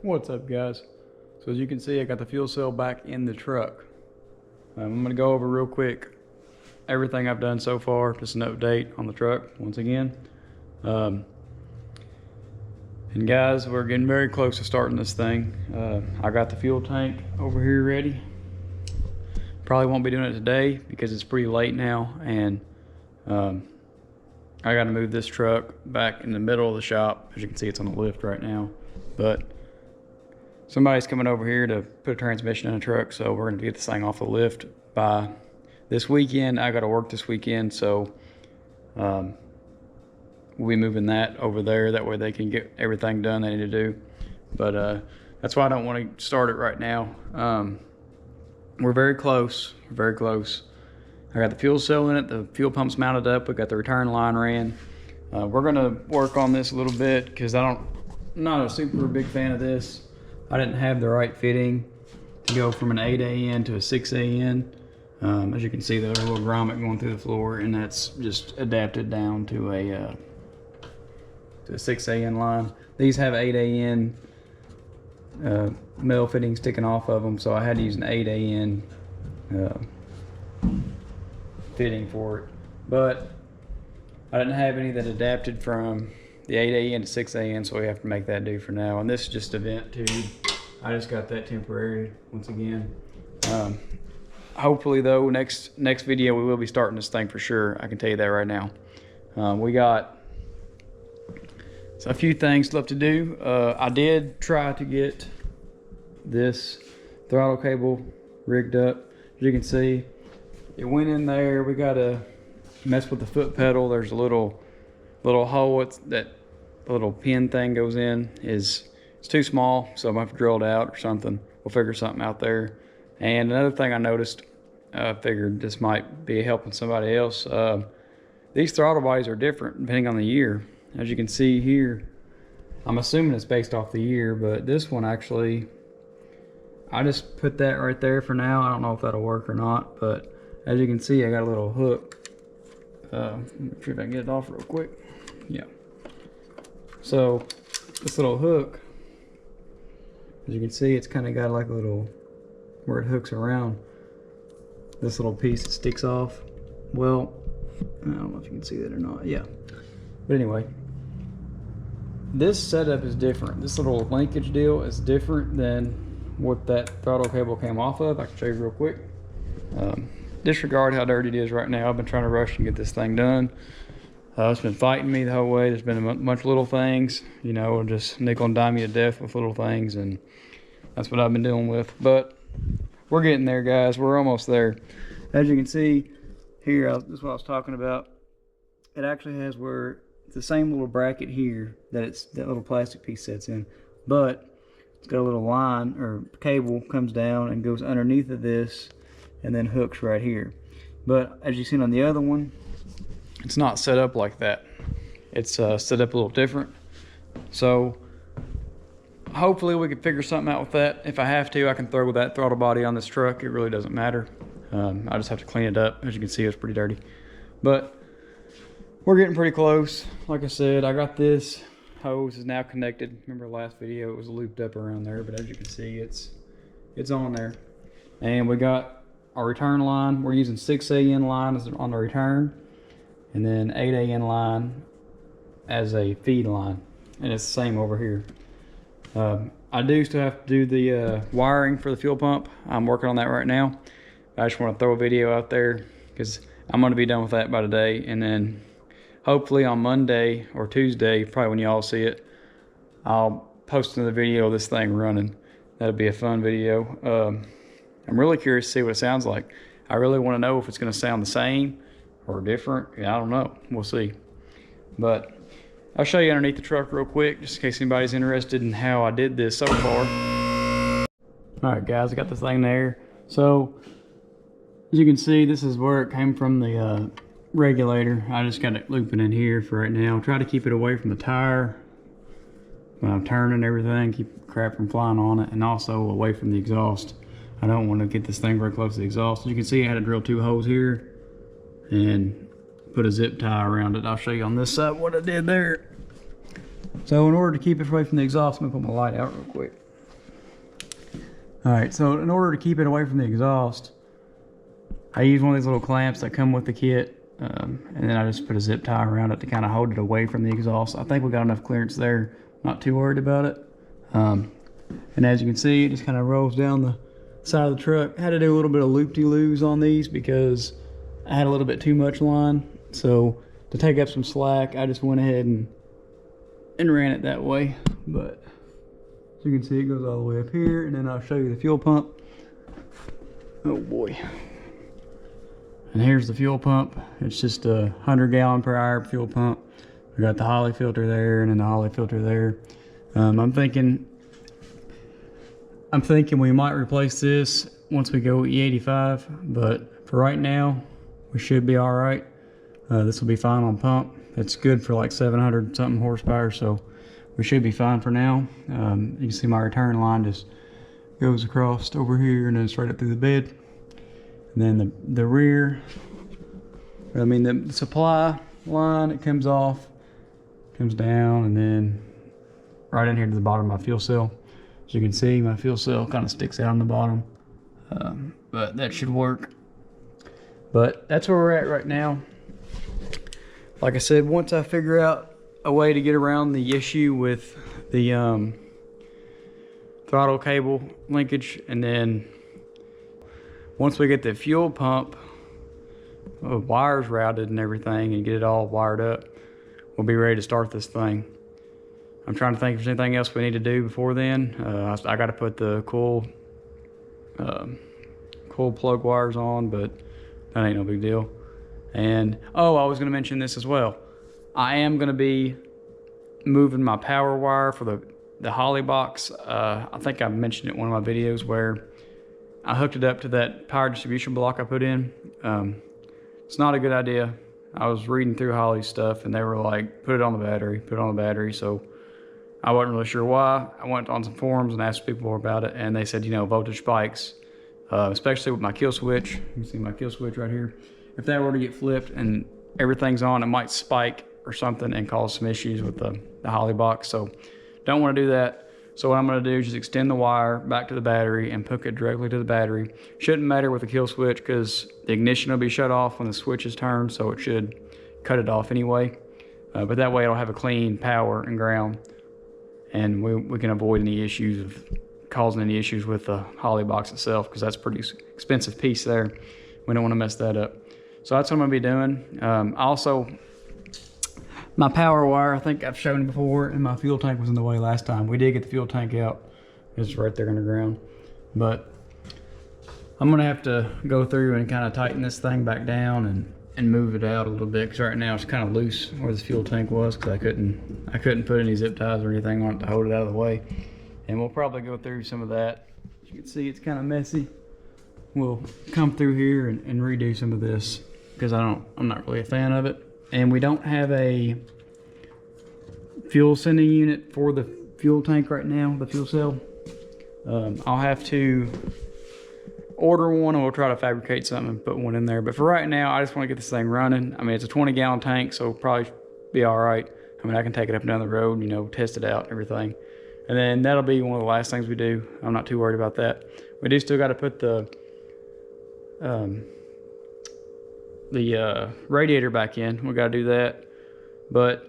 What's up, guys? So as you can see, I got the fuel cell back in the truck. I'm gonna go over real quick everything I've done so far, just an update on the truck once again. And guys, we're getting very close to starting this thing. I got the fuel tank over here ready. Probably won't be doing it today because it's pretty late now, and I got to move this truck back in the middle of the shop. As you can see, it's on the lift right now, but somebody's coming over here to put a transmission in a truck, so we're going to get this thing off the lift by this weekend. I got to work this weekend, so we'll be moving that over there. That way they can get everything done they need to do. But that's why I don't want to start it right now. We're very close. Very close. I got the fuel cell in it. The fuel pump's mounted up. We got the return line ran. We're going to work on this a little bit because I'm not a super big fan of this. I didn't have the right fitting to go from an 8AN to a 6AN. As you can see, there's a little grommet going through the floor, and that's just adapted down to a 6AN line. These have 8AN metal fitting sticking off of them, so I had to use an 8AN fitting for it. But I didn't have any that adapted from the 8AN to 6AN, so we have to make that do for now. And this is just a vent tube. I just got that temporary once again. Hopefully though, next video we will be starting this thing for sure. I can tell you that right now. We got a few things left to do. I did try to get this throttle cable rigged up. As you can see, it went in there. We got to mess with the foot pedal. There's a little hole that the little pin thing goes in. It's too small, so I'm gonna have to drill it out or something. We'll figure something out there. And another thing I noticed, I figured this might be helping somebody else. These throttle bodies are different depending on the year. As you can see here, I'm assuming it's based off the year, but this one actually, I just put that right there for now. I don't know if that'll work or not, but as you can see, I got a little hook. Make sure if I can get it off real quick. Yeah. So this little hook, as you can see, it's kind of got like a little, where it hooks around, this little piece that sticks off. Well, I don't know if you can see that or not. Yeah. But anyway, this setup is different. This little linkage deal is different than what that throttle cable came off of. I can show you real quick. Disregard how dirty it is right now. I've been trying to rush and get this thing done. It's been fighting me the whole way. There's been a bunch of little things, you know, just nickel and dime you to death with little things, and that's what I've been dealing with. But we're getting there, guys. We're almost there. As you can see here, this is what I was talking about. It actually has where it's the same little bracket here that little plastic piece sets in, but it's got a little line or cable comes down and goes underneath of this and then hooks right here. But as you've seen on the other one, it's not set up like that. It's set up a little different. So hopefully we can figure something out with that. If I have to, I can throw that throttle body on this truck. It really doesn't matter. I just have to clean it up. As you can see, it's pretty dirty. But we're getting pretty close. Like I said, I got this hose is now connected. Remember last video, it was looped up around there, but as you can see, it's on there. And we got our return line. We're using 6AN line on the return, and then 8AN line as a feed line, and it's the same over here. I do still have to do the wiring for the fuel pump. I'm working on that right now. I just want to throw a video out there because I'm going to be done with that by today, and then hopefully on Monday or Tuesday, probably when y'all see it, I'll post another video of this thing running. That'll be a fun video. I'm really curious to see what it sounds like. I really want to know if it's going to sound the same or different. Yeah, I don't know. We'll see. But I'll show you underneath the truck real quick, just in case anybody's interested in how I did this so far. All right, guys, I got this thing there. So as you can see, this is where it came from, the regulator. I just got it looping in here for right now. Try to keep it away from the tire when I'm turning everything, keep crap from flying on it, and also away from the exhaust. I don't want to get this thing very close to the exhaust. As you can see, I had to drill 2 holes here and put a zip tie around it. I'll show you on this side what I did there. So in order to keep it away from the exhaust, I'm gonna put my light out real quick. All right, so in order to keep it away from the exhaust, I use one of these little clamps that come with the kit, and then I just put a zip tie around it to kind of hold it away from the exhaust. I think we got enough clearance there, not too worried about it. And as you can see, it just kind of rolls down the side of the truck. I had to do a little bit of loop-de-loos on these because I had a little bit too much line. So to take up some slack, I just went ahead and ran it that way. But as you can see, it goes all the way up here, and then I'll show you the fuel pump. Oh boy. And here's the fuel pump. It's just a 100 gallon per hour fuel pump. We got the Holley filter there, and then the Holley filter there. I'm thinking we might replace this once we go E85, but for right now, we should be all right. This will be fine on pump. It's good for like 700 something horsepower, so we should be fine for now. You can see my return line just goes across over here and then straight up through the bed. And then the rear, I mean the supply line, it comes off, comes down, and then right in here to the bottom of my fuel cell. As you can see, my fuel cell kind of sticks out on the bottom, but that should work. But that's where we're at right now. Like I said, once I figure out a way to get around the issue with the throttle cable linkage, and then once we get the fuel pump wires routed and everything and get it all wired up, we'll be ready to start this thing. I'm trying to think if there's anything else we need to do before then. I got to put the coil plug wires on, but that ain't no big deal. And oh, I was going to mention this as well. I am going to be moving my power wire for the Holley box. I think I mentioned it in one of my videos where I hooked it up to that power distribution block I put in. It's not a good idea. I was reading through Holley's stuff and they were like, put it on the battery, so I wasn't really sure why. I went on some forums and asked people more about it, and they said, you know, voltage spikes, especially with my kill switch. You can see my kill switch right here. If that were to get flipped and everything's on, it might spike or something and cause some issues with the Holley box. So don't want to do that. So what I'm going to do is just extend the wire back to the battery and hook it directly to the battery. Shouldn't matter with the kill switch because the ignition will be shut off when the switch is turned, so it should cut it off anyway. But that way it'll have a clean power and ground, and we can avoid any issues of causing any issues with the Holley box itself, because that's a pretty expensive piece there. We don't want to mess that up. So that's what I'm going to be doing. Also, my power wire, I think I've shown it before, and my fuel tank was in the way last time. We did get the fuel tank out. It's right there on the ground. But I'm going to have to go through and kind of tighten this thing back down and move it out a little bit, because right now it's kind of loose where the fuel tank was, because I couldn't put any zip ties or anything on it to hold it out of the way. And we'll probably go through some of that. As you can see, it's kind of messy. We'll come through here and redo some of this, because I'm not really a fan of it. And we don't have a fuel sending unit for the fuel tank right now, the fuel cell. I'll have to order one, and we'll try to fabricate something and put one in there. But for right now, I just want to get this thing running. I mean, it's a 20-gallon tank, so it'll probably be all right. I mean, I can take it up and down the road, you know, test it out and everything. And then that'll be one of the last things we do. I'm not too worried about that. We do still got to put the radiator back in. We got to do that, but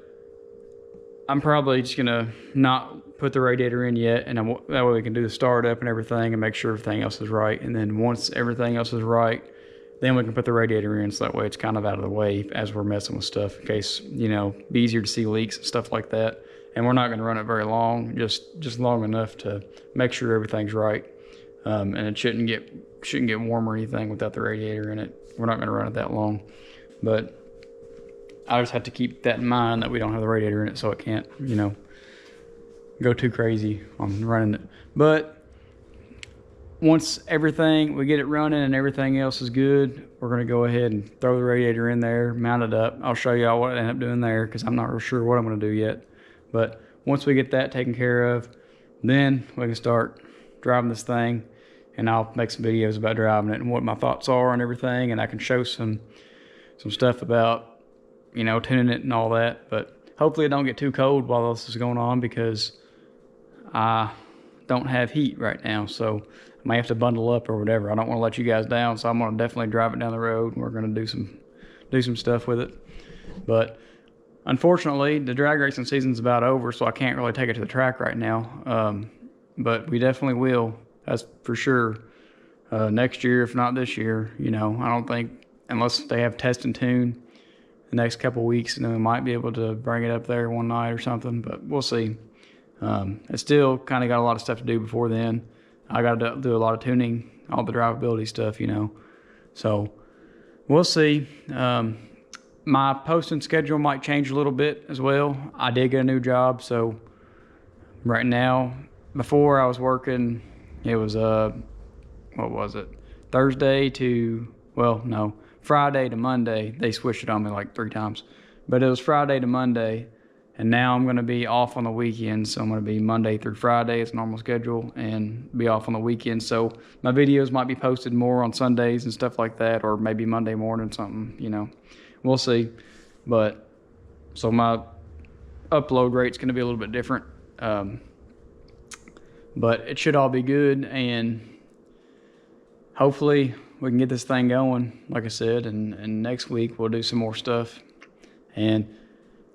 I'm probably just gonna not put the radiator in yet, and that way we can do the startup and everything and make sure everything else is right. And then once everything else is right, then we can put the radiator in, so that way it's kind of out of the way as we're messing with stuff, in case, you know, be easier to see leaks and stuff like that. And we're not going to run it very long, just long enough to make sure everything's right. And it shouldn't get warm or anything without the radiator in it. We're not going to run it that long, but I just have to keep that in mind, that we don't have the radiator in it, so it can't, you know, go too crazy on running it. But once we get it running and everything else is good, we're going to go ahead and throw the radiator in there, mount it up. I'll show y'all what I end up doing there, because I'm not real sure what I'm going to do yet. But once we get that taken care of, then we can start driving this thing, and I'll make some videos about driving it and what my thoughts are and everything, and I can show some stuff about, you know, tuning it and all that. But hopefully it don't get too cold while this is going on, because I don't have heat right now, so I'm may have to bundle up or whatever. I don't want to let you guys down, so I'm going to definitely drive it down the road, and we're going to do some stuff with it. But unfortunately, the drag racing season's about over, so I can't really take it to the track right now. But we definitely will, that's for sure. Next year, if not this year, you know, I don't think, unless they have test and tune the next couple weeks, and then we might be able to bring it up there one night or something, but we'll see. It's still kind of got a lot of stuff to do before then. I got to do a lot of tuning, all the drivability stuff, you know, so we'll see. My posting schedule might change a little bit as well. I did get a new job, so right now, before I was working, it was what was it? Friday to Monday. They switched it on me like 3 times, but it was Friday to Monday, and now I'm going to be off on the weekends. So I'm going to be Monday through Friday. It's normal schedule, and be off on the weekends. So my videos might be posted more on Sundays and stuff like that, or maybe Monday morning, something, you know, we'll see. But so my upload rate's going to be a little bit different. But it should all be good, and hopefully we can get this thing going, like I said, and next week we'll do some more stuff. And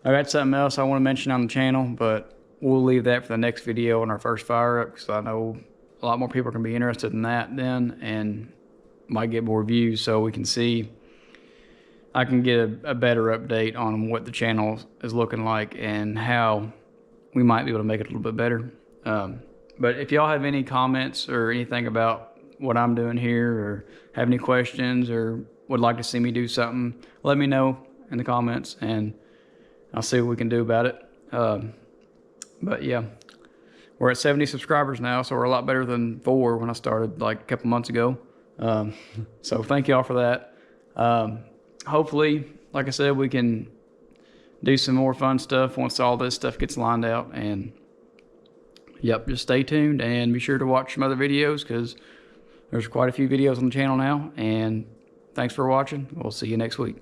I got something else I want to mention on the channel, but we'll leave that for the next video on our first fire up, because I know a lot more people are going to be interested in that then, and might get more views, so we can see, I can get a better update on what the channel is looking like and how we might be able to make it a little bit better. But if y'all have any comments or anything about what I'm doing here, or have any questions, or would like to see me do something, let me know in the comments, and I'll see what we can do about it. But yeah, we're at 70 subscribers now, so we're a lot better than 4 when I started like a couple months ago. So thank y'all for that. Hopefully, like I said, we can do some more fun stuff once all this stuff gets lined out. And yep, just stay tuned and be sure to watch some other videos, because there's quite a few videos on the channel now. And thanks for watching. We'll see you next week.